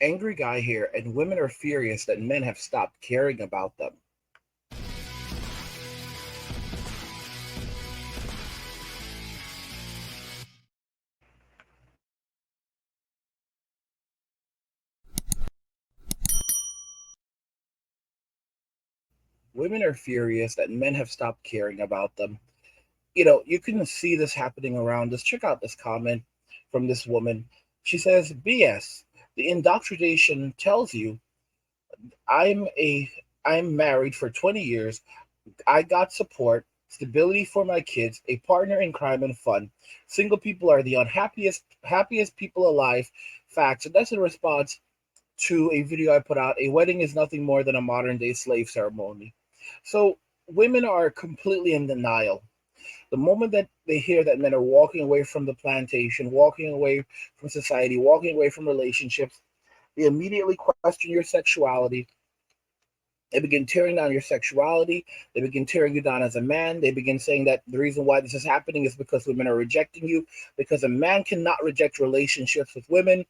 Angry guy here, and women are furious that men have stopped caring about them. Women are furious that men have stopped caring about them. You can see this happening around us. Check out this comment from this woman. She says, BS. The indoctrination tells you I'm a I'm married for 20 years. I got support, stability for my kids, a partner in crime and fun. Single people are the happiest people alive. Facts. And that's in response to a video I put out. A wedding is nothing more than a modern day slave ceremony. So women are completely in denial. The moment that they hear that men are walking away from the plantation, walking away from society, walking away from relationships, they immediately question your sexuality. They begin tearing down your sexuality. They begin tearing you down as a man. They begin saying that the reason why this is happening is because women are rejecting you, because a man cannot reject relationships with women.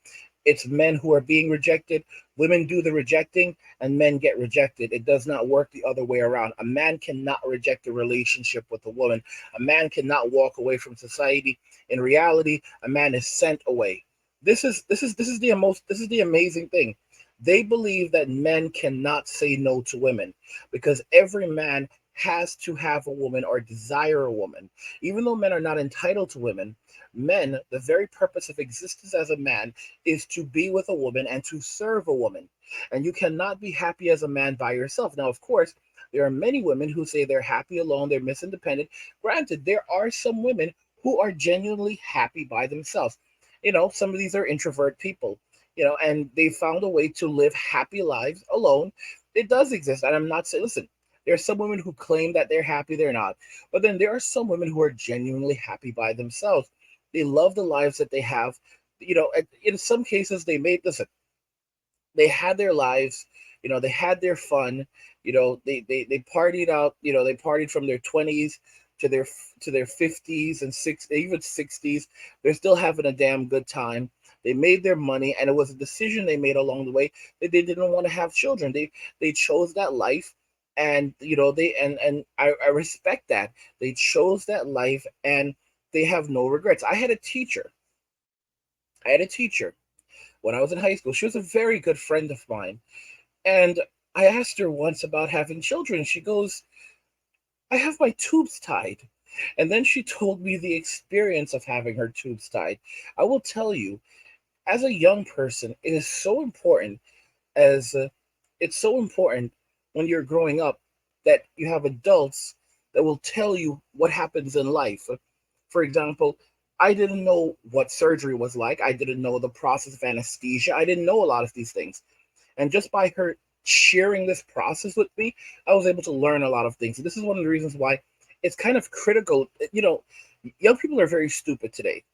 It's men who are being rejected. Women do the rejecting and men get rejected. It does not work the other way around. A man cannot reject a relationship with a woman. A man cannot walk away from society. In reality, a man is sent away. This is the amazing thing. They believe that men cannot say no to women because every man has to have a woman or desire a woman. Even though men are not entitled to women, men, the very purpose of existence as a man is to be with a woman and to serve a woman. And you cannot be happy as a man by yourself. Now, of course, there are many women who say they're happy alone, they're Miss Independent. Granted, there are some women who are genuinely happy by themselves. Some of these are introvert people, and they found a way to live happy lives alone. It does exist. And I'm not saying, listen, there are some women who claim that they're happy, they're not. But then there are some women who are genuinely happy by themselves. They love the lives that they have. In some cases, listen, they had their lives, they had their fun, they partied out, they partied from their 20s to their 50s and even 60s. They're still having a damn good time. They made their money, and it was a decision they made along the way that they didn't want to have children. They chose that life, and they and I respect that. They chose that life, and they have no regrets. I had a teacher when I was in high school. She was a very good friend of mine. And I asked her once about having children. She goes, I have my tubes tied. And then she told me the experience of having her tubes tied. I will tell you, as a young person, it is so important as it's so important when you're growing up that you have adults that will tell you what happens in life. For example, I didn't know what surgery was like. I didn't know the process of anesthesia. I didn't know a lot of these things. And just by her sharing this process with me, I was able to learn a lot of things. This is one of the reasons why it's kind of critical. Young people are very stupid today.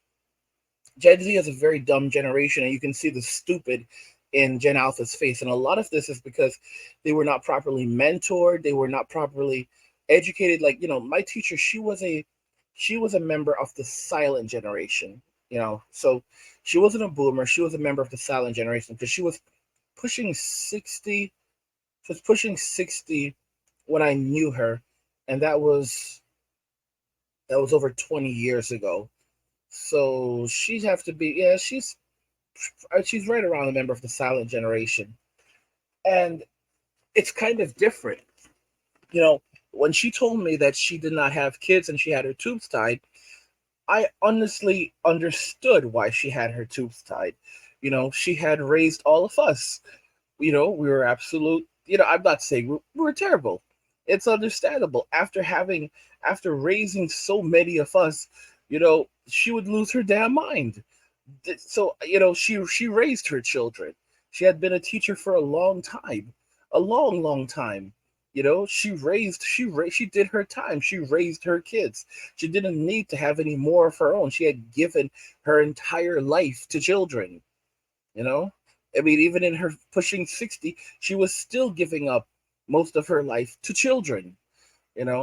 Gen Z is a very dumb generation, and you can see the stupid in Gen Alpha's face. And a lot of this is because they were not properly mentored, they were not properly educated. Like, my teacher, she was a member of the silent generation. So she wasn't a boomer, she was a member of the silent generation because pushing 60 she was pushing 60 when I knew her, and that was over 20 years ago. So she'd have to be, yeah, she's right around a member of the silent generation. And it's kind of different. You know, when she told me that she did not have kids and she had her tubes tied, I honestly understood why she had her tubes tied. She had raised all of us. We were absolute, I'm not saying we were terrible. It's understandable. After raising so many of us, she would lose her damn mind. So she raised her children. She had been a teacher for a long time, a long, long time. She did her time. She raised her kids. She didn't need to have any more of her own. She had given her entire life to children. you know I mean, even in her pushing 60, she was still giving up most of her life to children.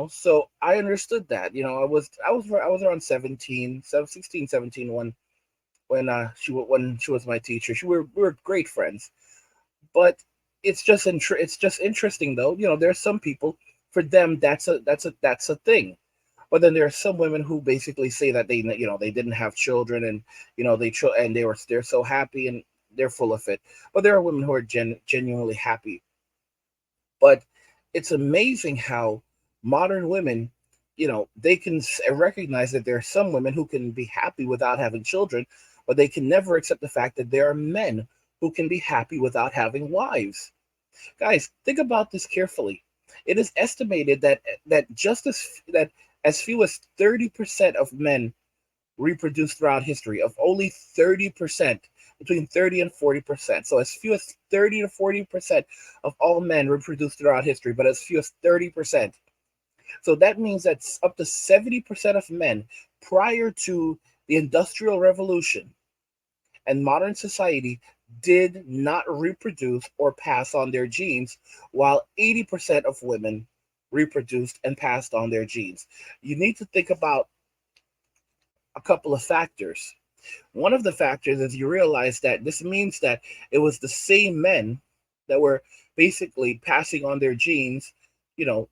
So I understood that. I was around 16, 17 when when she was my teacher. We were great friends. But it's just interesting though. There's some people, for them that's a thing. But then there are some women who basically say that they didn't have children, and and they're so happy, and they're full of it. But there are women who are genuinely happy. But it's amazing how modern women, they can recognize that there are some women who can be happy without having children, but they can never accept the fact that there are men who can be happy without having wives. Guys, think about this carefully. It is estimated that as few as 30% of men reproduce throughout history, of only 30%, between 30 and 40%. So as few as 30 to 40% of all men reproduce throughout history, but as few as 30%. So that means that up to 70% of men prior to the Industrial Revolution and modern society did not reproduce or pass on their genes, while 80% of women reproduced and passed on their genes. You need to think about a couple of factors. One of the factors is you realize that this means that it was the same men that were basically passing on their genes,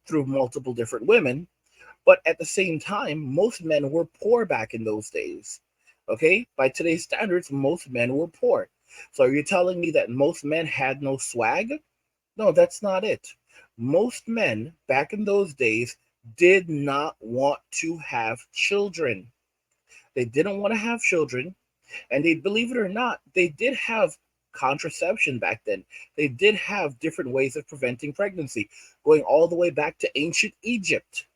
through multiple different women. But at the same time, most men were poor back in those days. Okay? By today's standards, most men were poor. So are you telling me that most men had no swag? No, that's not it. Most men back in those days did not want to have children. They didn't want to have children, and they, believe it or not, they did have contraception back then. They did have different ways of preventing pregnancy, going all the way back to ancient Egypt.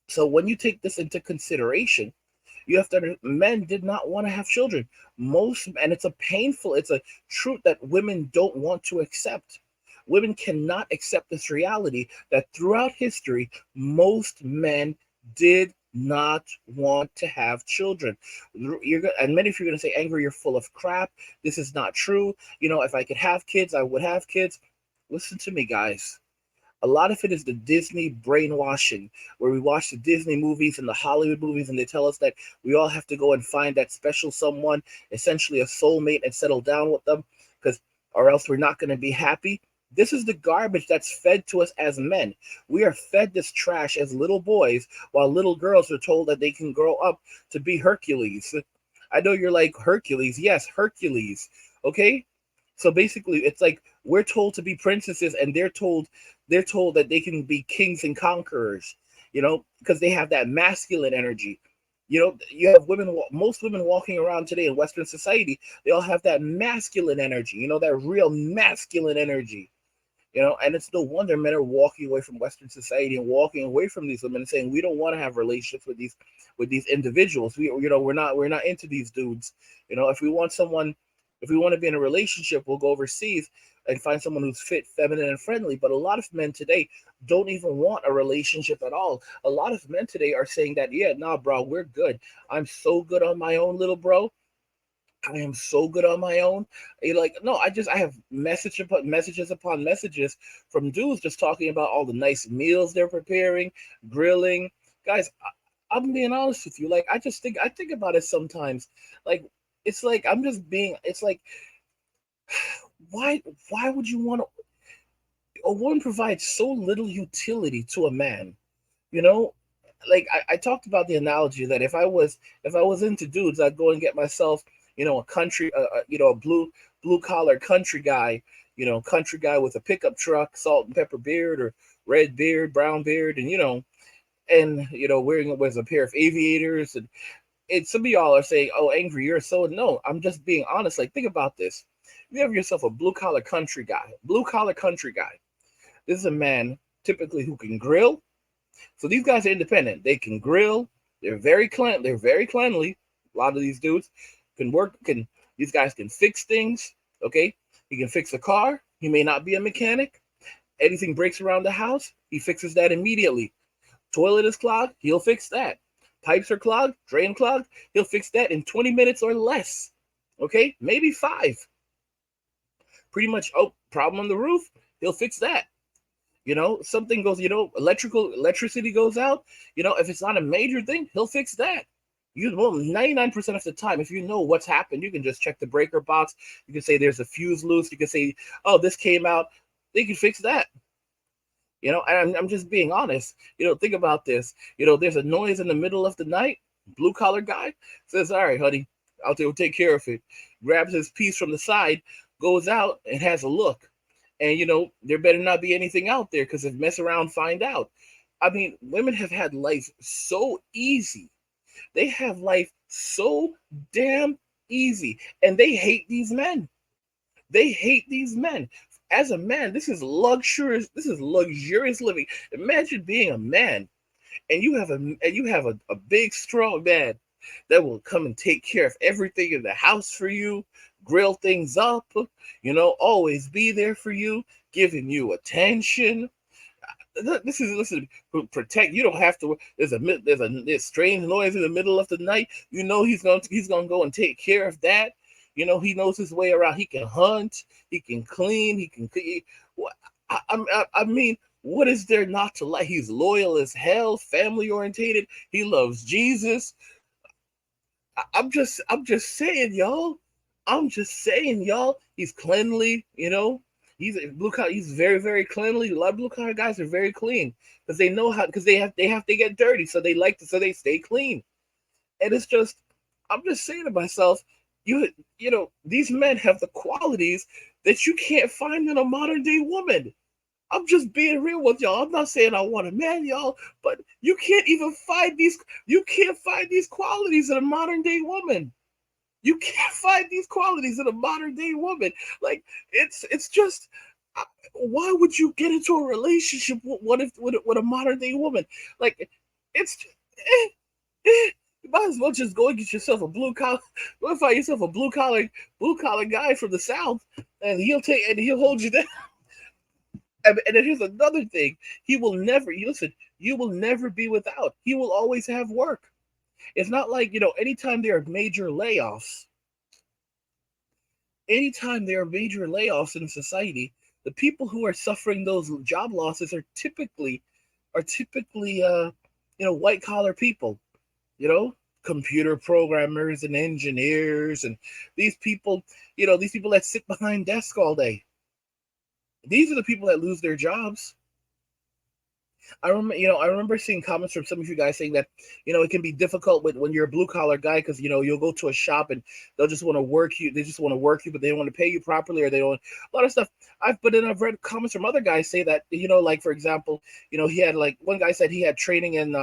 So when you take this into consideration, you have to men did not want to have children. And it's a truth that women don't want to accept. Women cannot accept this reality that throughout history, most men did not want to have children. And many of you are going to say, Angry, you're full of crap. This is not true. If I could have kids, I would have kids. Listen to me, guys. A lot of it is the Disney brainwashing, where we watch the Disney movies and the Hollywood movies, and they tell us that we all have to go and find that special someone, essentially a soulmate, and settle down with them, because or else we're not going to be happy. This is the garbage that's fed to us as men. We are fed this trash as little boys, while little girls are told that they can grow up to be Hercules. I know you're like, Hercules. Yes, Hercules. Okay? So basically, it's like we're told to be princesses, and they're told that they can be kings and conquerors, because they have that masculine energy. You have most women walking around today in Western society, they all have that masculine energy, that real masculine energy. And it's no wonder men are walking away from Western society and walking away from these women and saying we don't want to have relationships with these individuals. We're not into these dudes. If we want someone, if we want to be in a relationship, we'll go overseas and find someone who's fit, feminine, and friendly. But a lot of men today don't even want a relationship at all. A lot of men today are saying that, yeah, nah, bro, we're good. I'm so good on my own, little bro. I am so good on my own. You're like, no, I have messages upon messages from dudes just talking about all the nice meals they're preparing, grilling. Guys, I'm being honest with you. Like, I think about it sometimes. Like, it's like I'm just being. It's like, why why would you want to? A woman provides so little utility to a man. You know, like I talked about the analogy that if I was into dudes, I'd go and get myself, a country, a blue collar country guy with a pickup truck, salt and pepper beard, or red beard, brown beard, and wears a pair of aviators. And some of y'all are saying, "Oh, Angry, you're so." No, I'm just being honest. Like, think about this. You have yourself a blue collar country guy. Blue collar country guy. This is a man typically who can grill. So these guys are independent. They can grill. They're very cleanly. A lot of these dudes can work. Can These guys can fix things? Okay, he can fix a car. He may not be a mechanic. Anything breaks around the house, he fixes that immediately. Toilet is clogged, he'll fix that. Pipes are clogged, drain clogged, he'll fix that in 20 minutes or less. Okay, maybe 5. Pretty much. Oh, problem on the roof, he'll fix that. Something goes, electricity goes out. If it's not a major thing, he'll fix that. Well, 99% of the time, if you know what's happened, you can just check the breaker box. You can say there's a fuse loose. You can say, oh, this came out. They can fix that. And I'm just being honest. Think about this. There's a noise in the middle of the night. Blue collar guy says, all right, honey, I'll take care of it. Grabs his piece from the side, goes out and has a look. And, there better not be anything out there, because if mess around, find out. I mean, women have had life so easy. They have life so damn easy. And they hate these men. They hate these men. As a man, this is luxurious living. Imagine being a man, and you have a big strong man that will come and take care of everything in the house for you, grill things up, always be there for you, giving you attention. This is listen protect. You don't have to. There's strange noise in the middle of the night. He's gonna go and take care of that. He knows his way around. He can hunt. He can clean. He can. What I mean, what is there not to like? He's loyal as hell. Family orientated. He loves Jesus. I'm just saying, y'all. I'm just saying, y'all. He's cleanly. He's a blue collar. He's very, very cleanly. A lot of blue collar guys are very clean because they know how. Because they get dirty, so they stay clean. And it's just, I'm just saying to myself, these men have the qualities that you can't find in a modern day woman. I'm just being real with y'all. I'm not saying I want a man, y'all, but you can't find these qualities in a modern day woman. You can't find these qualities in a modern day woman. Like it's just why would you get into a relationship with a modern day woman? Like it's you might as well just go and get yourself a blue collar. Go and find yourself a blue collar guy from the south, and he'll hold you down. And then here's another thing: he will never. You listen. You will never be without. He will always have work. It's not like anytime there are major layoffs. Anytime there are major layoffs in society, the people who are suffering those job losses are typically white collar people. You know, computer programmers and engineers and these people. These people that sit behind desks all day. These are the people that lose their jobs. I remember seeing comments from some of you guys saying that it can be difficult when you're a blue collar guy because you'll go to a shop and they'll just want to work you. They just want to work you, but they don't want to pay you properly, or they don't. A lot of stuff. I've read comments from other guys say that like for example, he had like one guy said he had training in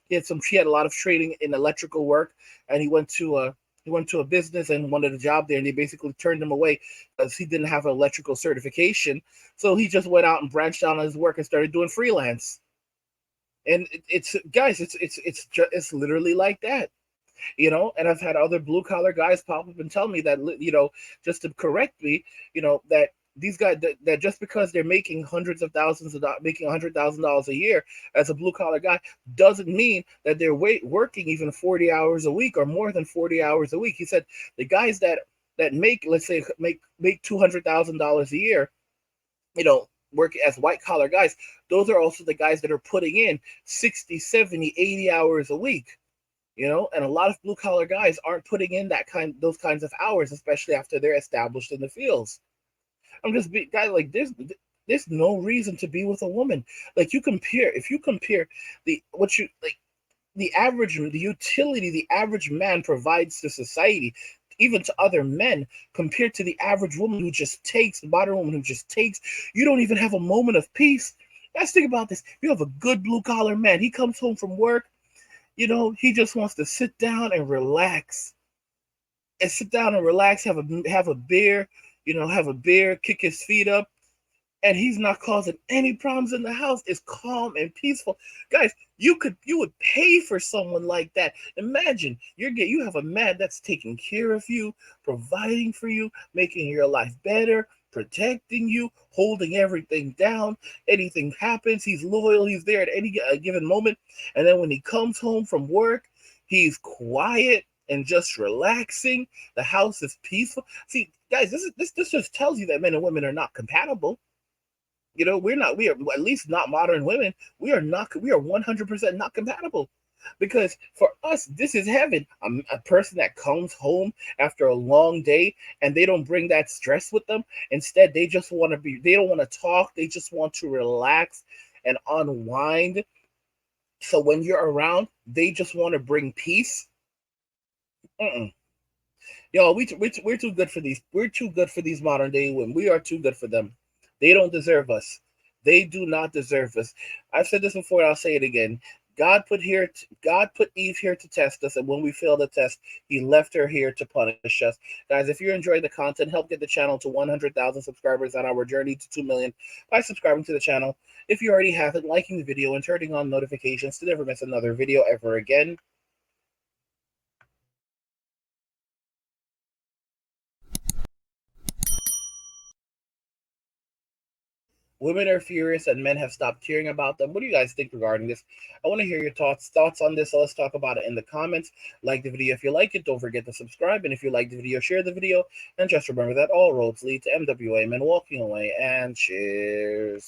he had a lot of training in electrical work, and he went to a business and wanted a job there, and they basically turned him away because he didn't have an electrical certification. So he just went out and branched out on his work and started doing freelance. And it's guys, it's literally like that. And I've had other blue collar guys pop up and tell me that just to correct me, that these guys that just because they're making hundreds of thousands of dollars, making $100,000 a year as a blue collar guy, doesn't mean that they're working even 40 hours a week or more than 40 hours a week. He said the guys that make, let's say, make $200,000 a year, work as white collar guys, those are also the guys that are putting in 60, 70, 80 hours a week. And a lot of blue collar guys aren't putting in those kinds of hours, especially after they're established in the fields. Guys, like there's no reason to be with a woman. Like if you compare the what you like the utility the average man provides to society, even to other men, compared to the average woman who just takes, the modern woman who just takes, you don't even have a moment of peace. Let's think about this. You have a good blue collar man. He comes home from work, he just wants to sit down and relax. Have a beer, kick his feet up, and he's not causing any problems in the house. It's calm and peaceful. Guys, you would pay for someone like that. Imagine you have a man that's taking care of you, providing for you, making your life better, protecting you, holding everything down. Anything happens, he's loyal, he's there at any given moment. And then when he comes home from work, he's quiet and just relaxing. The house is peaceful. See, guys, this just tells you that men and women are not compatible. We are at least not modern women. We are 100% not compatible. Because for us, this is heaven. A person that comes home after a long day and they don't bring that stress with them. Instead, they just want to be, they don't want to talk. They just want to relax and unwind. So when you're around, they just want to bring peace. Mm-mm. Yo, we're too good for these. We're too good for these modern day women. We are too good for them. They don't deserve us. They do not deserve us. I've said this before. And I'll say it again. God put Eve here to test us, and when we fail the test, He left her here to punish us. Guys, if you enjoy the content, help get the channel to 100,000 subscribers on our journey to 2 million by subscribing to the channel. If you already have it, liking the video and turning on notifications to never miss another video ever again. Women are furious and men have stopped caring about them. What do you guys think regarding this? I want to hear your thoughts on this. So let's talk about it in the comments. Like the video if you like it. Don't forget to subscribe. And if you like the video, share the video. And just remember that all roads lead to MWA men walking away. And cheers.